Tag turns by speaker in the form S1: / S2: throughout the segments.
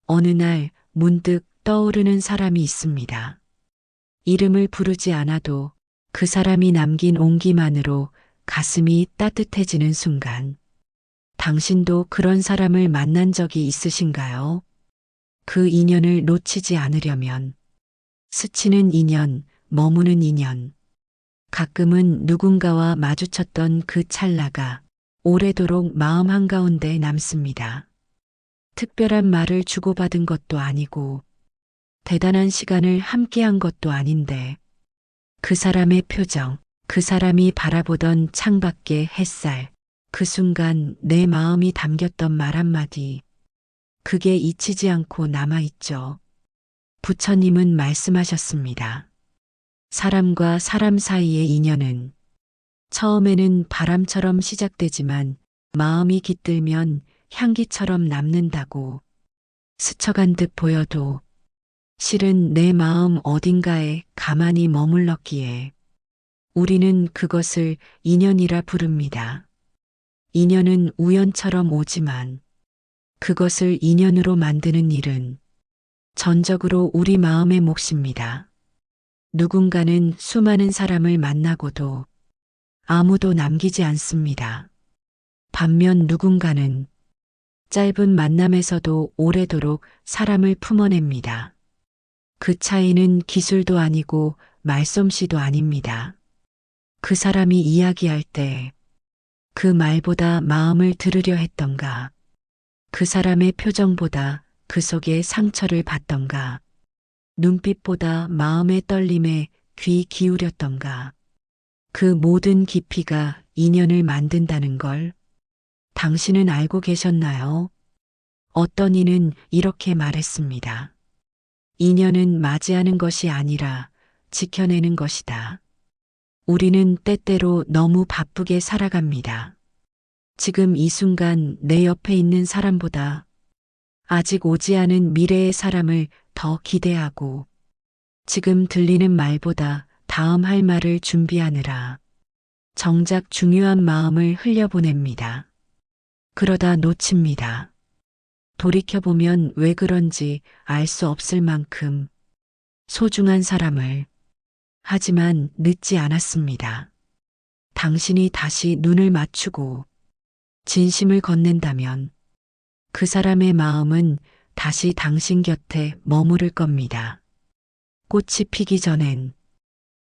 S1: 어느 날 문득 떠오르는 사람이 있습니다. 이름을 부르지 않아도 그 사람이 남긴 온기만으로 가슴이 따뜻해지는 순간. 당신도 그런 사람을 만난 적이 있으신가요? 그 인연을 놓치지 않으려면 스치는 인연, 머무는 인연. 가끔은 누군가와 마주쳤던 그 찰나가 오래도록 마음 한가운데 남습니다. 특별한 말을 주고받은 것도 아니고 대단한 시간을 함께한 것도 아닌데 그 사람의 표정, 그 사람이 바라보던 창밖의 햇살, 그 순간 내 마음이 담겼던 말 한마디, 그게 잊히지 않고 남아있죠. 부처님은 말씀하셨습니다. 사람과 사람 사이의 인연은 처음에는 바람처럼 시작되지만 마음이 깃들면 향기처럼 남는다고. 스쳐간 듯 보여도 실은 내 마음 어딘가에 가만히 머물렀기에 우리는 그것을 인연이라 부릅니다. 인연은 우연처럼 오지만 그것을 인연으로 만드는 일은 전적으로 우리 마음의 몫입니다. 누군가는 수많은 사람을 만나고도 아무도 남기지 않습니다. 반면 누군가는 짧은 만남에서도 오래도록 사람을 품어냅니다. 그 차이는 기술도 아니고 말솜씨도 아닙니다. 그 사람이 이야기할 때 그 말보다 마음을 들으려 했던가, 그 사람의 표정보다 그 속에 상처를 받던가, 눈빛보다 마음의 떨림에 귀 기울였던가, 그 모든 깊이가 인연을 만든다는 걸 당신은 알고 계셨나요? 어떤 이는 이렇게 말했습니다. 인연은 맞이하는 것이 아니라 지켜내는 것이다. 우리는 때때로 너무 바쁘게 살아갑니다. 지금 이 순간 내 옆에 있는 사람보다 아직 오지 않은 미래의 사람을 더 기대하고 지금 들리는 말보다 다음 할 말을 준비하느라 정작 중요한 마음을 흘려보냅니다. 그러다 놓칩니다. 돌이켜보면 왜 그런지 알 수 없을 만큼 소중한 사람을. 하지만 늦지 않았습니다. 당신이 다시 눈을 맞추고 진심을 건넨다면 그 사람의 마음은 다시 당신 곁에 머무를 겁니다. 꽃이 피기 전엔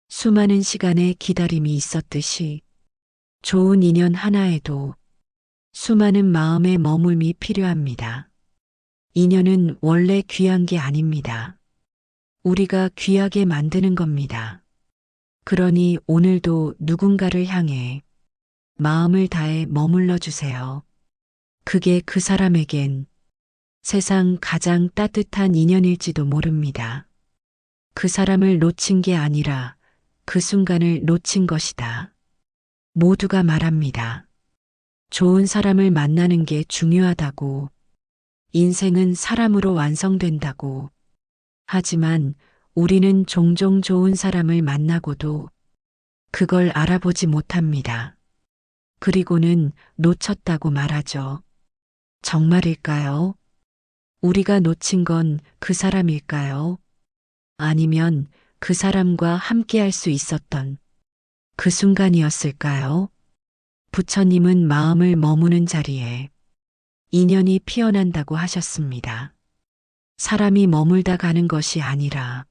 S1: 수많은 시간의 기다림이 있었듯이 좋은 인연 하나에도 수많은 마음의 머물미 필요합니다. 인연은 원래 귀한 게 아닙니다. 우리가 귀하게 만드는 겁니다. 그러니 오늘도 누군가를 향해 마음을 다해 머물러 주세요. 그게 그 사람에겐 세상 가장 따뜻한 인연일지도 모릅니다. 그 사람을 놓친 게 아니라 그 순간을 놓친 것이다. 모두가 말합니다. 좋은 사람을 만나는 게 중요하다고. 인생은 사람으로 완성된다고. 하지만 우리는 종종 좋은 사람을 만나고도 그걸 알아보지 못합니다. 그리고는 놓쳤다고 말하죠. 정말일까요? 우리가 놓친 건 그 사람일까요? 아니면 그 사람과 함께할 수 있었던 그 순간이었을까요? 부처님은 마음을 머무는 자리에 인연이 피어난다고 하셨습니다. 사람이 머물다 가는 것이 아니라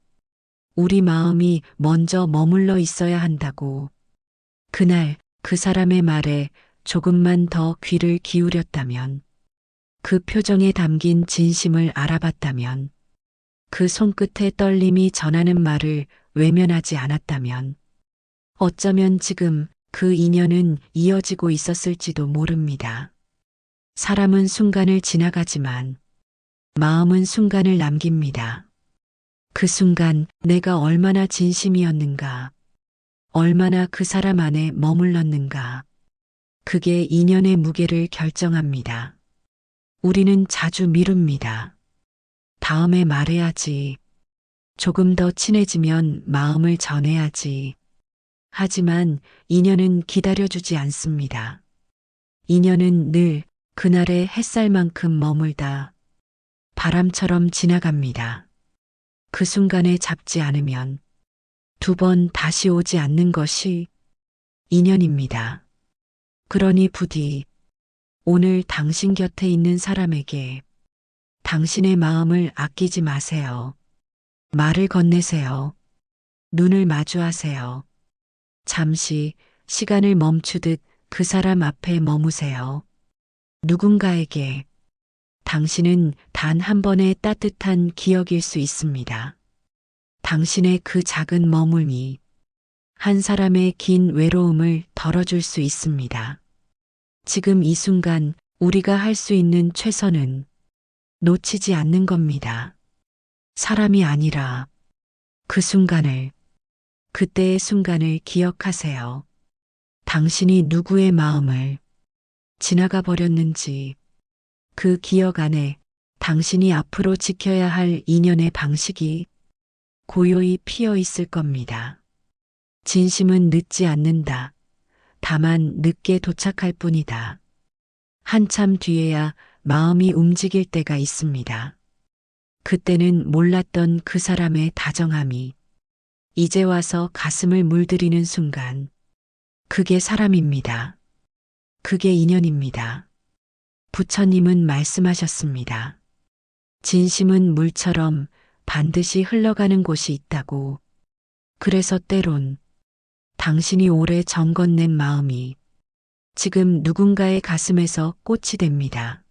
S1: 우리 마음이 먼저 머물러 있어야 한다고. 그날 그 사람의 말에 조금만 더 귀를 기울였다면, 그 표정에 담긴 진심을 알아봤다면, 그 손끝의 떨림이 전하는 말을 외면하지 않았다면, 어쩌면 지금 그 인연은 이어지고 있었을지도 모릅니다. 사람은 순간을 지나가지만 마음은 순간을 남깁니다. 그 순간 내가 얼마나 진심이었는가, 얼마나 그 사람 안에 머물렀는가, 그게 인연의 무게를 결정합니다. 우리는 자주 미룹니다. 다음에 말해야지. 조금 더 친해지면 마음을 전해야지. 하지만 인연은 기다려주지 않습니다. 인연은 늘 그날의 햇살만큼 머물다 바람처럼 지나갑니다. 그 순간에 잡지 않으면 두 번 다시 오지 않는 것이 인연입니다. 그러니 부디 오늘 당신 곁에 있는 사람에게 당신의 마음을 아끼지 마세요. 말을 건네세요. 눈을 마주하세요. 잠시 시간을 멈추듯 그 사람 앞에 머무세요. 누군가에게 당신은 단 한 번의 따뜻한 기억일 수 있습니다. 당신의 그 작은 머물미, 한 사람의 긴 외로움을 덜어줄 수 있습니다. 지금 이 순간 우리가 할 수 있는 최선은 놓치지 않는 겁니다. 사람이 아니라 그 순간을, 그때의 순간을 기억하세요. 당신이 누구의 마음을 지나가 버렸는지 그 기억 안에 당신이 앞으로 지켜야 할 인연의 방식이 고요히 피어 있을 겁니다. 진심은 늦지 않는다. 다만 늦게 도착할 뿐이다. 한참 뒤에야 마음이 움직일 때가 있습니다. 그때는 몰랐던 그 사람의 다정함이 이제 와서 가슴을 물들이는 순간, 그게 사람입니다. 그게 인연입니다. 부처님은 말씀하셨습니다. 진심은 물처럼 반드시 흘러가는 곳이 있다고. 그래서 때론 당신이 오래 정건낸 마음이 지금 누군가의 가슴에서 꽃이 됩니다.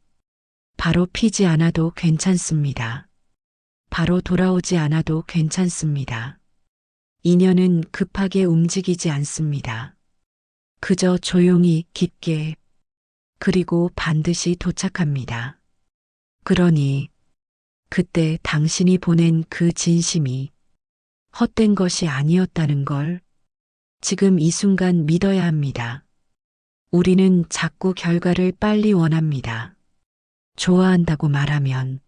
S1: 바로 피지 않아도 괜찮습니다. 바로 돌아오지 않아도 괜찮습니다. 인연은 급하게 움직이지 않습니다. 그저 조용히 깊게 그리고 반드시 도착합니다. 그러니 그때 당신이 보낸 그 진심이 헛된 것이 아니었다는 걸 지금 이 순간 믿어야 합니다. 우리는 자꾸 결과를 빨리 원합니다. 좋아한다고 말하면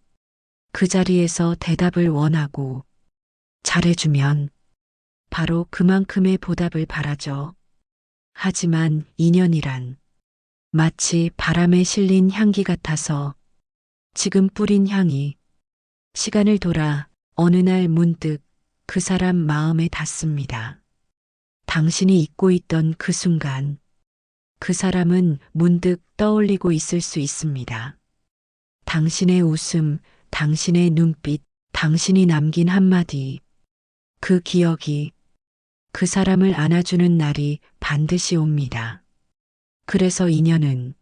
S1: 그 자리에서 대답을 원하고 잘해주면 바로 그만큼의 보답을 바라죠. 하지만 인연이란 마치 바람에 실린 향기 같아서 지금 뿌린 향이 시간을 돌아 어느 날 문득 그 사람 마음에 닿습니다. 당신이 잊고 있던 그 순간 그 사람은 문득 떠올리고 있을 수 있습니다. 당신의 웃음, 당신의 눈빛, 당신이 남긴 한마디, 그 기억이 그 사람을 안아주는 날이 반드시 옵니다. 그래서 인연은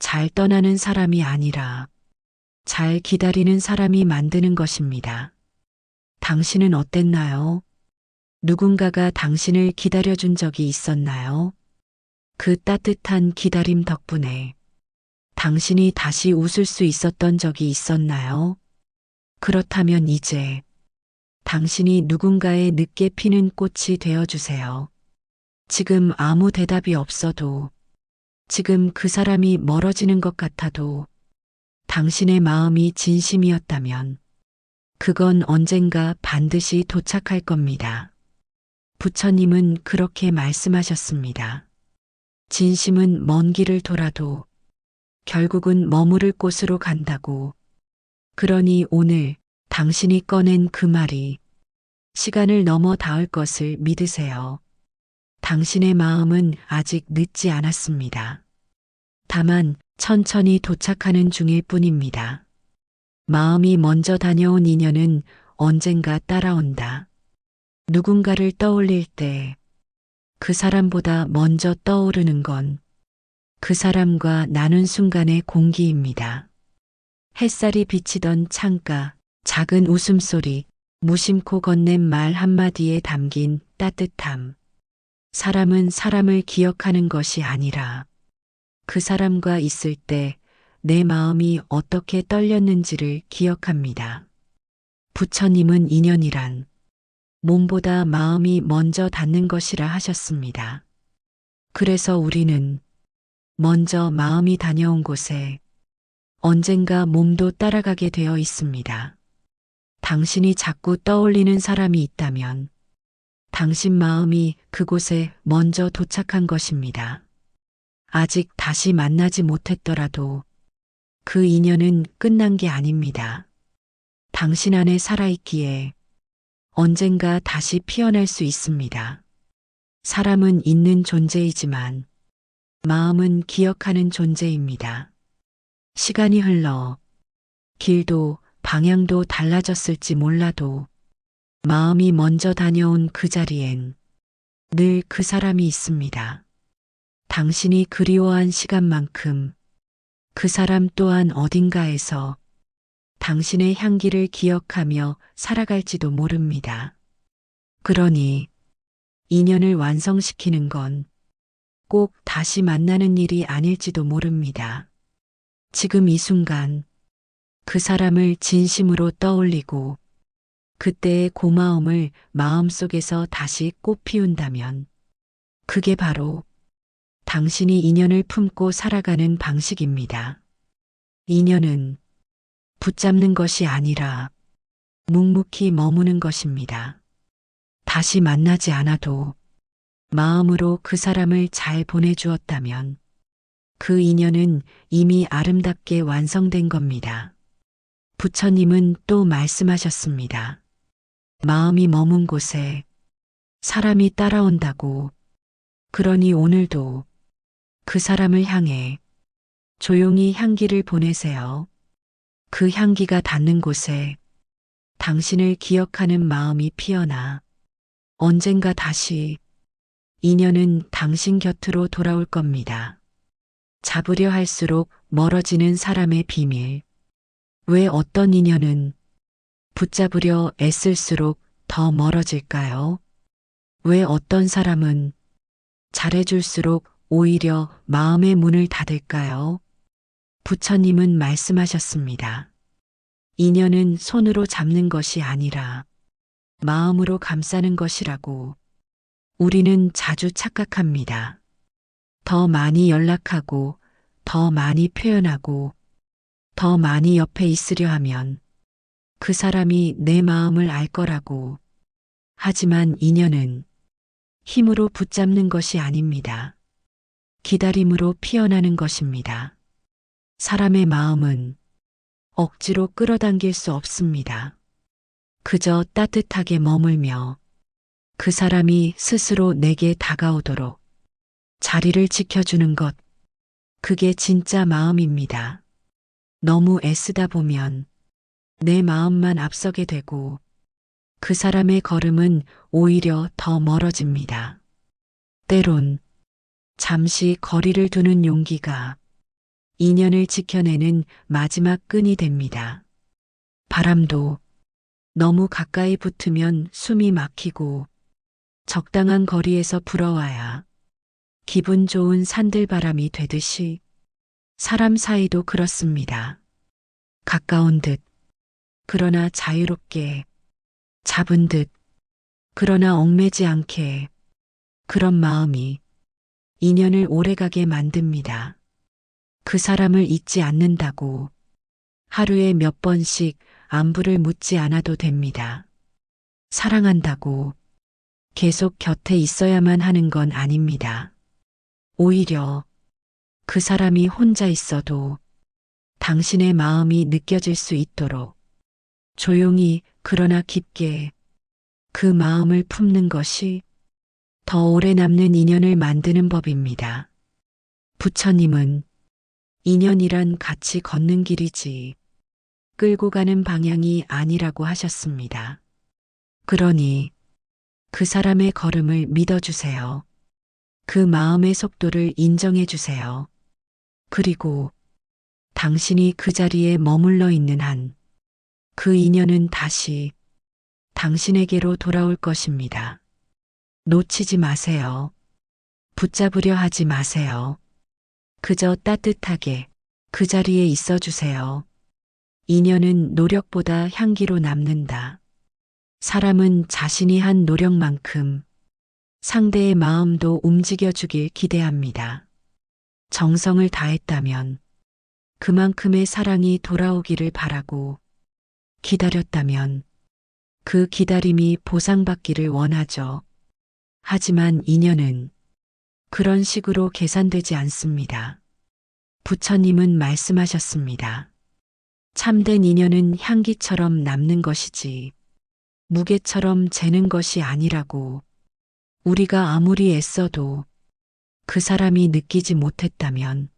S1: 잘 떠나는 사람이 아니라 잘 기다리는 사람이 만드는 것입니다. 당신은 어땠나요? 누군가가 당신을 기다려준 적이 있었나요? 그 따뜻한 기다림 덕분에 당신이 다시 웃을 수 있었던 적이 있었나요? 그렇다면 이제 당신이 누군가의 늦게 피는 꽃이 되어주세요. 지금 아무 대답이 없어도, 지금 그 사람이 멀어지는 것 같아도 당신의 마음이 진심이었다면 그건 언젠가 반드시 도착할 겁니다. 부처님은 그렇게 말씀하셨습니다. 진심은 먼 길을 돌아도 결국은 머무를 곳으로 간다고. 그러니 오늘 당신이 꺼낸 그 말이 시간을 넘어 닿을 것을 믿으세요. 당신의 마음은 아직 늦지 않았습니다. 다만 천천히 도착하는 중일 뿐입니다. 마음이 먼저 다녀온 인연은 언젠가 따라온다. 누군가를 떠올릴 때 그 사람보다 먼저 떠오르는 건 그 사람과 나눈 순간의 공기입니다. 햇살이 비치던 창가, 작은 웃음소리, 무심코 건넨 말 한마디에 담긴 따뜻함. 사람은 사람을 기억하는 것이 아니라 그 사람과 있을 때 내 마음이 어떻게 떨렸는지를 기억합니다. 부처님은 인연이란 몸보다 마음이 먼저 닿는 것이라 하셨습니다. 그래서 우리는 먼저 마음이 다녀온 곳에 언젠가 몸도 따라가게 되어 있습니다. 당신이 자꾸 떠올리는 사람이 있다면 당신 마음이 그곳에 먼저 도착한 것입니다. 아직 다시 만나지 못했더라도 그 인연은 끝난 게 아닙니다. 당신 안에 살아있기에 언젠가 다시 피어날 수 있습니다. 사람은 있는 존재이지만 마음은 기억하는 존재입니다. 시간이 흘러 길도 방향도 달라졌을지 몰라도 마음이 먼저 다녀온 그 자리엔 늘 그 사람이 있습니다. 당신이 그리워한 시간만큼 그 사람 또한 어딘가에서 당신의 향기를 기억하며 살아갈지도 모릅니다. 그러니 인연을 완성시키는 건 꼭 다시 만나는 일이 아닐지도 모릅니다. 지금 이 순간 그 사람을 진심으로 떠올리고 그때의 고마움을 마음속에서 다시 꽃 피운다면 그게 바로 당신이 인연을 품고 살아가는 방식입니다. 인연은 붙잡는 것이 아니라 묵묵히 머무는 것입니다. 다시 만나지 않아도 마음으로 그 사람을 잘 보내주었다면 그 인연은 이미 아름답게 완성된 겁니다. 부처님은 또 말씀하셨습니다. 마음이 머문 곳에 사람이 따라온다고. 그러니 오늘도 그 사람을 향해 조용히 향기를 보내세요. 그 향기가 닿는 곳에 당신을 기억하는 마음이 피어나 언젠가 다시 인연은 당신 곁으로 돌아올 겁니다. 잡으려 할수록 멀어지는 사람의 비밀. 왜 어떤 인연은 붙잡으려 애쓸수록 더 멀어질까요? 왜 어떤 사람은 잘해줄수록 오히려 마음의 문을 닫을까요? 부처님은 말씀하셨습니다. 인연은 손으로 잡는 것이 아니라 마음으로 감싸는 것이라고. 우리는 자주 착각합니다. 더 많이 연락하고, 더 많이 표현하고, 더 많이 옆에 있으려 하면 그 사람이 내 마음을 알 거라고. 하지만 인연은 힘으로 붙잡는 것이 아닙니다. 기다림으로 피어나는 것입니다. 사람의 마음은 억지로 끌어당길 수 없습니다. 그저 따뜻하게 머물며 그 사람이 스스로 내게 다가오도록 자리를 지켜주는 것, 그게 진짜 마음입니다. 너무 애쓰다 보면 내 마음만 앞서게 되고 그 사람의 걸음은 오히려 더 멀어집니다. 때론 잠시 거리를 두는 용기가 인연을 지켜내는 마지막 끈이 됩니다. 바람도 너무 가까이 붙으면 숨이 막히고 적당한 거리에서 불어와야 기분 좋은 산들바람이 되듯이 사람 사이도 그렇습니다. 가까운 듯, 그러나 자유롭게, 잡은 듯, 그러나 얽매지 않게, 그런 마음이 인연을 오래가게 만듭니다. 그 사람을 잊지 않는다고 하루에 몇 번씩 안부를 묻지 않아도 됩니다. 사랑한다고 계속 곁에 있어야만 하는 건 아닙니다. 오히려 그 사람이 혼자 있어도 당신의 마음이 느껴질 수 있도록 조용히 그러나 깊게 그 마음을 품는 것이 더 오래 남는 인연을 만드는 법입니다. 부처님은 인연이란 같이 걷는 길이지 끌고 가는 방향이 아니라고 하셨습니다. 그러니 그 사람의 걸음을 믿어주세요. 그 마음의 속도를 인정해 주세요. 그리고 당신이 그 자리에 머물러 있는 한 그 인연은 다시 당신에게로 돌아올 것입니다. 놓치지 마세요. 붙잡으려 하지 마세요. 그저 따뜻하게 그 자리에 있어 주세요. 인연은 노력보다 향기로 남는다. 사람은 자신이 한 노력만큼 상대의 마음도 움직여주길 기대합니다. 정성을 다했다면 그만큼의 사랑이 돌아오기를 바라고 기다렸다면 그 기다림이 보상받기를 원하죠. 하지만 인연은 그런 식으로 계산되지 않습니다. 부처님은 말씀하셨습니다. 참된 인연은 향기처럼 남는 것이지 무게처럼 재는 것이 아니라고. 우리가 아무리 애써도 그 사람이 느끼지 못했다면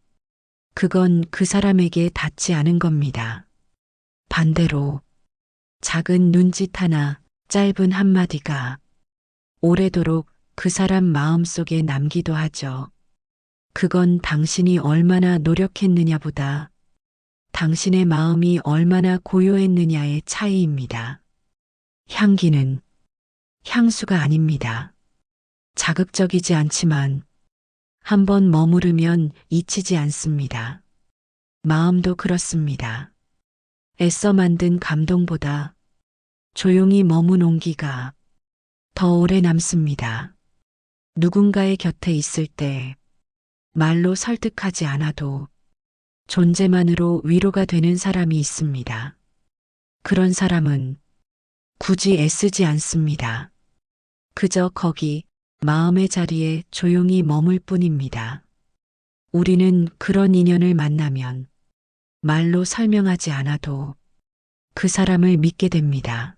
S1: 그건 그 사람에게 닿지 않은 겁니다. 반대로 작은 눈짓 하나, 짧은 한마디가 오래도록 그 사람 마음속에 남기도 하죠. 그건 당신이 얼마나 노력했느냐보다 당신의 마음이 얼마나 고요했느냐의 차이입니다. 향기는 향수가 아닙니다. 자극적이지 않지만 한번 머무르면 잊히지 않습니다. 마음도 그렇습니다. 애써 만든 감동보다 조용히 머문 온기가 더 오래 남습니다. 누군가의 곁에 있을 때 말로 설득하지 않아도 존재만으로 위로가 되는 사람이 있습니다. 그런 사람은 굳이 애쓰지 않습니다. 그저 거기 마음의 자리에 조용히 머물 뿐입니다. 우리는 그런 인연을 만나면 말로 설명하지 않아도 그 사람을 믿게 됩니다.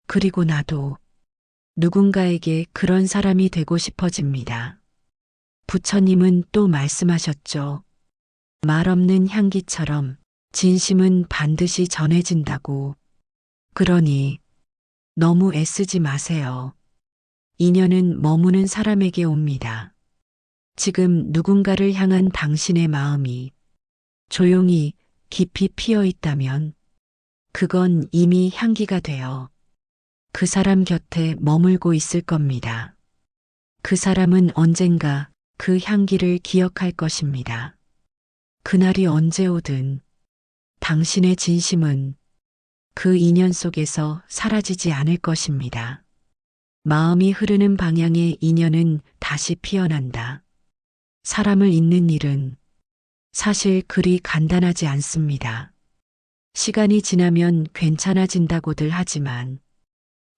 S1: 그리고 나도 누군가에게 그런 사람이 되고 싶어집니다. 부처님은 또 말씀하셨죠. 말 없는 향기처럼 진심은 반드시 전해진다고. 그러니 너무 애쓰지 마세요. 인연은 머무는 사람에게 옵니다. 지금 누군가를 향한 당신의 마음이 조용히 깊이 피어 있다면 그건 이미 향기가 되어 그 사람 곁에 머물고 있을 겁니다. 그 사람은 언젠가 그 향기를 기억할 것입니다. 그날이 언제 오든 당신의 진심은 그 인연 속에서 사라지지 않을 것입니다. 마음이 흐르는 방향의 인연은 다시 피어난다. 사람을 잇는 일은 사실 그리 간단하지 않습니다. 시간이 지나면 괜찮아진다고들 하지만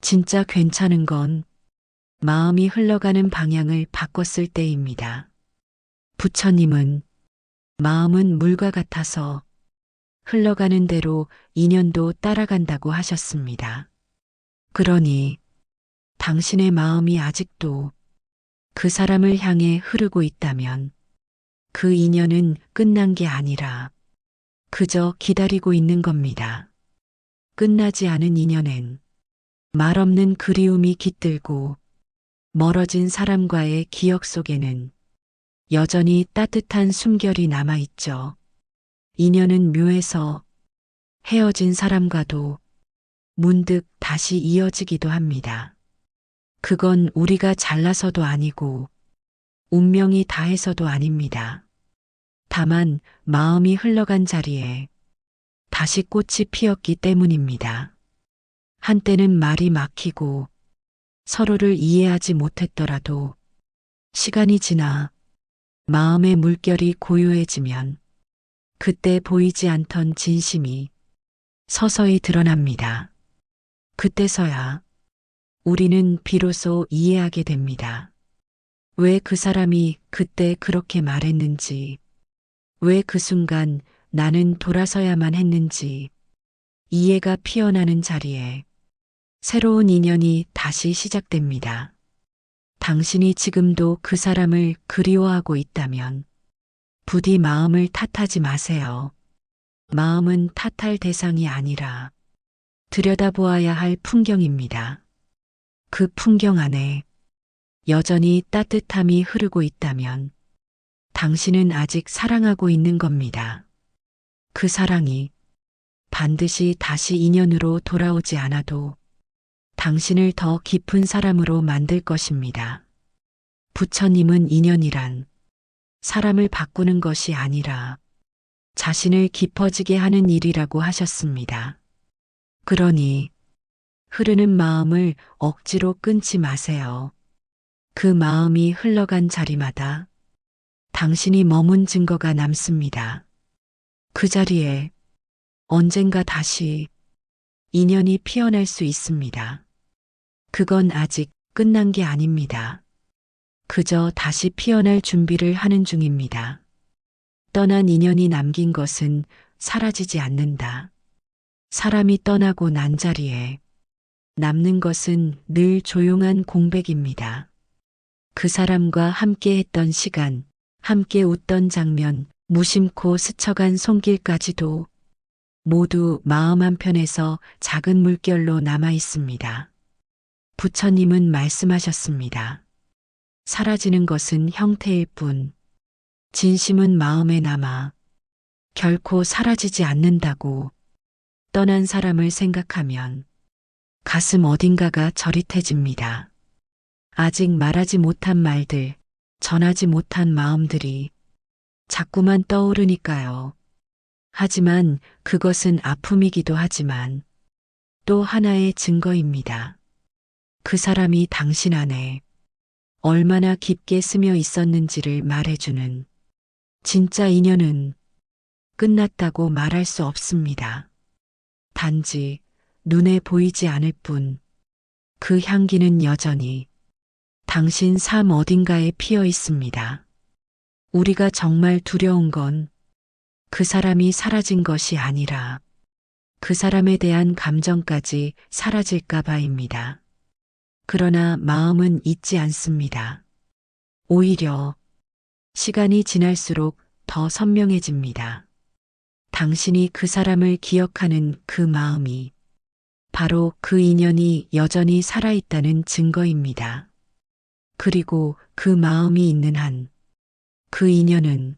S1: 진짜 괜찮은 건 마음이 흘러가는 방향을 바꿨을 때입니다. 부처님은 마음은 물과 같아서 흘러가는 대로 인연도 따라간다고 하셨습니다. 그러니 당신의 마음이 아직도 그 사람을 향해 흐르고 있다면 그 인연은 끝난 게 아니라 그저 기다리고 있는 겁니다. 끝나지 않은 인연엔 말 없는 그리움이 깃들고 멀어진 사람과의 기억 속에는 여전히 따뜻한 숨결이 남아있죠. 인연은 묘해서 헤어진 사람과도 문득 다시 이어지기도 합니다. 그건 우리가 잘나서도 아니고 운명이 다해서도 아닙니다. 다만 마음이 흘러간 자리에 다시 꽃이 피었기 때문입니다. 한때는 말이 막히고 서로를 이해하지 못했더라도 시간이 지나 마음의 물결이 고요해지면 그때 보이지 않던 진심이 서서히 드러납니다. 그때서야 우리는 비로소 이해하게 됩니다. 왜 그 사람이 그때 그렇게 말했는지, 왜 그 순간 나는 돌아서야만 했는지, 이해가 피어나는 자리에 새로운 인연이 다시 시작됩니다. 당신이 지금도 그 사람을 그리워하고 있다면 부디 마음을 탓하지 마세요. 마음은 탓할 대상이 아니라 들여다보아야 할 풍경입니다. 그 풍경 안에 여전히 따뜻함이 흐르고 있다면 당신은 아직 사랑하고 있는 겁니다. 그 사랑이 반드시 다시 인연으로 돌아오지 않아도 당신을 더 깊은 사람으로 만들 것입니다. 부처님은 인연이란 사람을 바꾸는 것이 아니라 자신을 깊어지게 하는 일이라고 하셨습니다. 그러니 흐르는 마음을 억지로 끊지 마세요. 그 마음이 흘러간 자리마다 당신이 머문 증거가 남습니다. 그 자리에 언젠가 다시 인연이 피어날 수 있습니다. 그건 아직 끝난 게 아닙니다. 그저 다시 피어날 준비를 하는 중입니다. 떠난 인연이 남긴 것은 사라지지 않는다. 사람이 떠나고 난 자리에 남는 것은 늘 조용한 공백입니다. 그 사람과 함께 했던 시간, 함께 웃던 장면, 무심코 스쳐간 손길까지도 모두 마음 한편에서 작은 물결로 남아 있습니다. 부처님은 말씀하셨습니다. 사라지는 것은 형태일 뿐, 진심은 마음에 남아 결코 사라지지 않는다고. 떠난 사람을 생각하면 가슴 어딘가가 저릿해집니다. 아직 말하지 못한 말들, 전하지 못한 마음들이 자꾸만 떠오르니까요. 하지만 그것은 아픔이기도 하지만 또 하나의 증거입니다. 그 사람이 당신 안에 얼마나 깊게 스며 있었는지를 말해주는, 진짜 인연은 끝났다고 말할 수 없습니다. 단지 눈에 보이지 않을 뿐 그 향기는 여전히 당신 삶 어딘가에 피어 있습니다. 우리가 정말 두려운 건 그 사람이 사라진 것이 아니라 그 사람에 대한 감정까지 사라질까 봐입니다. 그러나 마음은 잊지 않습니다. 오히려 시간이 지날수록 더 선명해집니다. 당신이 그 사람을 기억하는 그 마음이 바로 그 인연이 여전히 살아있다는 증거입니다. 그리고 그 마음이 있는 한 그 인연은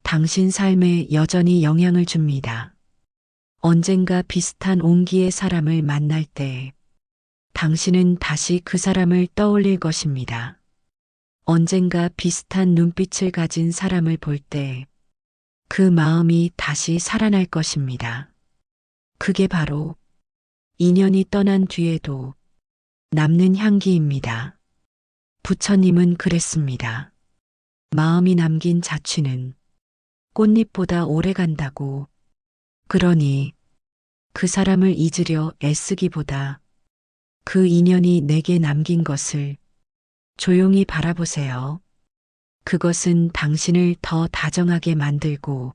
S1: 당신 삶에 여전히 영향을 줍니다. 언젠가 비슷한 온기의 사람을 만날 때 당신은 다시 그 사람을 떠올릴 것입니다. 언젠가 비슷한 눈빛을 가진 사람을 볼 때 그 마음이 다시 살아날 것입니다. 그게 바로 인연이 떠난 뒤에도 남는 향기입니다. 부처님은 그랬습니다. 마음이 남긴 자취는 꽃잎보다 오래 간다고. 그러니 그 사람을 잊으려 애쓰기보다 그 인연이 내게 남긴 것을 조용히 바라보세요. 그것은 당신을 더 다정하게 만들고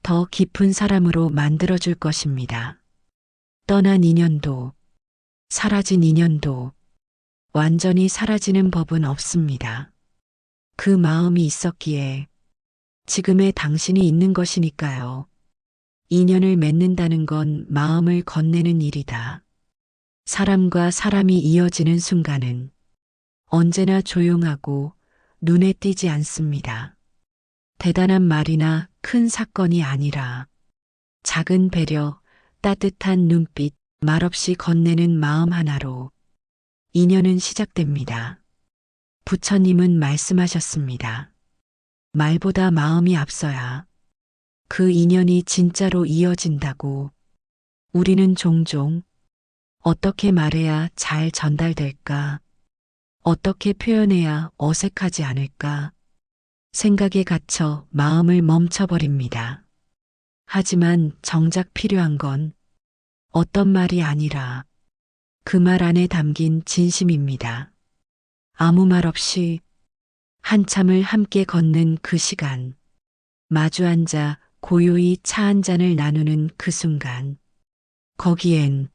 S1: 더 깊은 사람으로 만들어줄 것입니다. 떠난 인연도 사라진 인연도 완전히 사라지는 법은 없습니다. 그 마음이 있었기에 지금의 당신이 있는 것이니까요. 인연을 맺는다는 건 마음을 건네는 일이다. 사람과 사람이 이어지는 순간은 언제나 조용하고 눈에 띄지 않습니다. 대단한 말이나 큰 사건이 아니라 작은 배려, 따뜻한 눈빛, 말없이 건네는 마음 하나로 인연은 시작됩니다. 부처님은 말씀하셨습니다. 말보다 마음이 앞서야 그 인연이 진짜로 이어진다고. 우리는 종종 어떻게 말해야 잘 전달될까? 어떻게 표현해야 어색하지 않을까? 생각에 갇혀 마음을 멈춰버립니다. 하지만 정작 필요한 건 어떤 말이 아니라 그 말 안에 담긴 진심입니다. 아무 말 없이 한참을 함께 걷는 그 시간, 마주 앉아 고요히 차 한 잔을 나누는 그 순간, 거기엔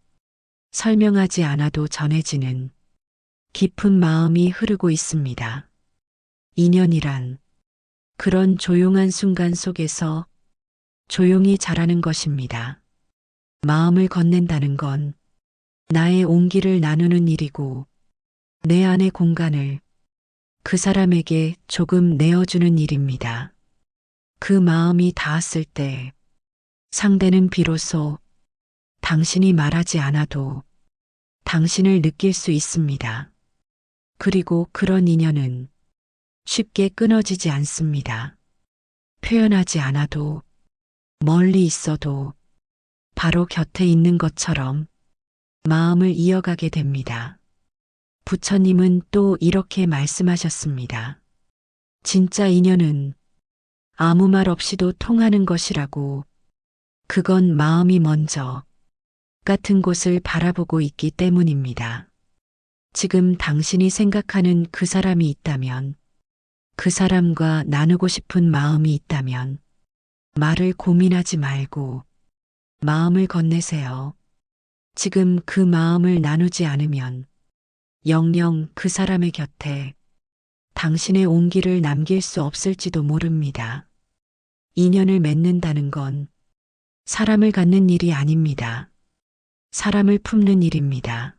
S1: 설명하지 않아도 전해지는 깊은 마음이 흐르고 있습니다. 인연이란 그런 조용한 순간 속에서 조용히 자라는 것입니다. 마음을 건넨다는 건 나의 온기를 나누는 일이고 내 안의 공간을 그 사람에게 조금 내어주는 일입니다. 그 마음이 닿았을 때 상대는 비로소 당신이 말하지 않아도 당신을 느낄 수 있습니다. 그리고 그런 인연은 쉽게 끊어지지 않습니다. 표현하지 않아도 멀리 있어도 바로 곁에 있는 것처럼 마음을 이어가게 됩니다. 부처님은 또 이렇게 말씀하셨습니다. 진짜 인연은 아무 말 없이도 통하는 것이라고. 그건 마음이 먼저 같은 곳을 바라보고 있기 때문입니다. 지금 당신이 생각하는 그 사람이 있다면, 그 사람과 나누고 싶은 마음이 있다면 말을 고민하지 말고 마음을 건네세요. 지금 그 마음을 나누지 않으면 영영 그 사람의 곁에 당신의 온기를 남길 수 없을지도 모릅니다. 인연을 맺는다는 건 사람을 갖는 일이 아닙니다. 사람을 품는 일입니다.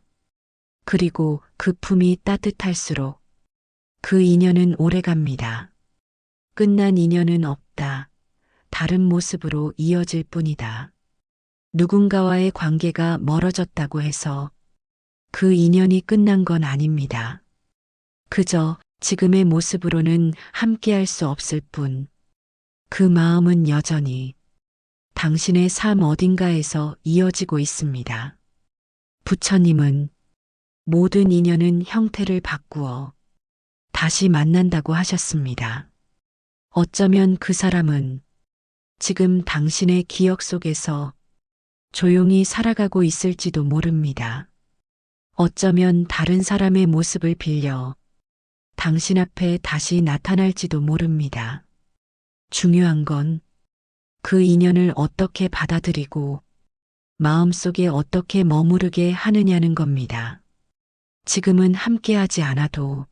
S1: 그리고 그 품이 따뜻할수록 그 인연은 오래갑니다. 끝난 인연은 없다. 다른 모습으로 이어질 뿐이다. 누군가와의 관계가 멀어졌다고 해서 그 인연이 끝난 건 아닙니다. 그저 지금의 모습으로는 함께할 수 없을 뿐, 그 마음은 여전히 당신의 삶 어딘가에서 이어지고 있습니다. 부처님은 모든 인연은 형태를 바꾸어 다시 만난다고 하셨습니다. 어쩌면 그 사람은 지금 당신의 기억 속에서 조용히 살아가고 있을지도 모릅니다. 어쩌면 다른 사람의 모습을 빌려 당신 앞에 다시 나타날지도 모릅니다. 중요한 건 그 인연을 어떻게 받아들이고 마음속에 어떻게 머무르게 하느냐는 겁니다. 지금은 함께하지 않아도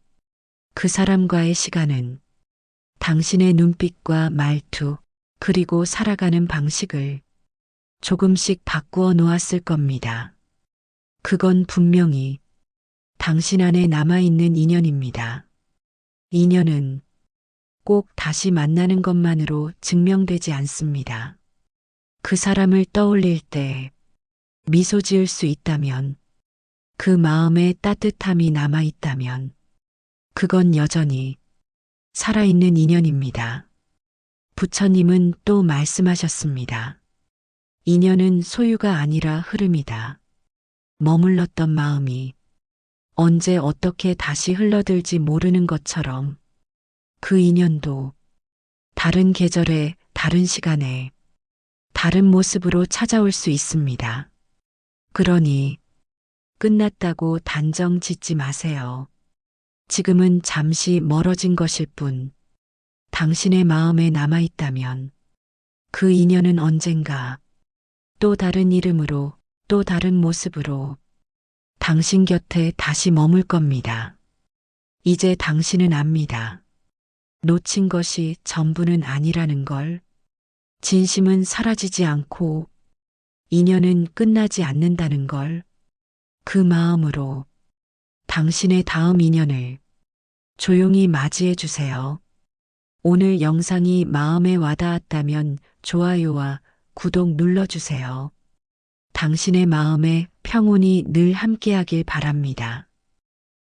S1: 그 사람과의 시간은 당신의 눈빛과 말투, 그리고 살아가는 방식을 조금씩 바꾸어 놓았을 겁니다. 그건 분명히 당신 안에 남아있는 인연입니다. 인연은 꼭 다시 만나는 것만으로 증명되지 않습니다. 그 사람을 떠올릴 때 미소 지을 수 있다면, 그 마음에 따뜻함이 남아있다면, 그건 여전히 살아있는 인연입니다. 부처님은 또 말씀하셨습니다. 인연은 소유가 아니라 흐름이다. 머물렀던 마음이 언제 어떻게 다시 흘러들지 모르는 것처럼 그 인연도 다른 계절에, 다른 시간에, 다른 모습으로 찾아올 수 있습니다. 그러니 끝났다고 단정 짓지 마세요. 지금은 잠시 멀어진 것일 뿐, 당신의 마음에 남아있다면 그 인연은 언젠가 또 다른 이름으로, 또 다른 모습으로 당신 곁에 다시 머물 겁니다. 이제 당신은 압니다. 놓친 것이 전부는 아니라는 걸, 진심은 사라지지 않고 인연은 끝나지 않는다는 걸, 그 마음으로 당신의 다음 인연을 조용히 맞이해 주세요. 오늘 영상이 마음에 와닿았다면 좋아요와 구독 눌러주세요. 당신의 마음에 평온이 늘 함께하길 바랍니다.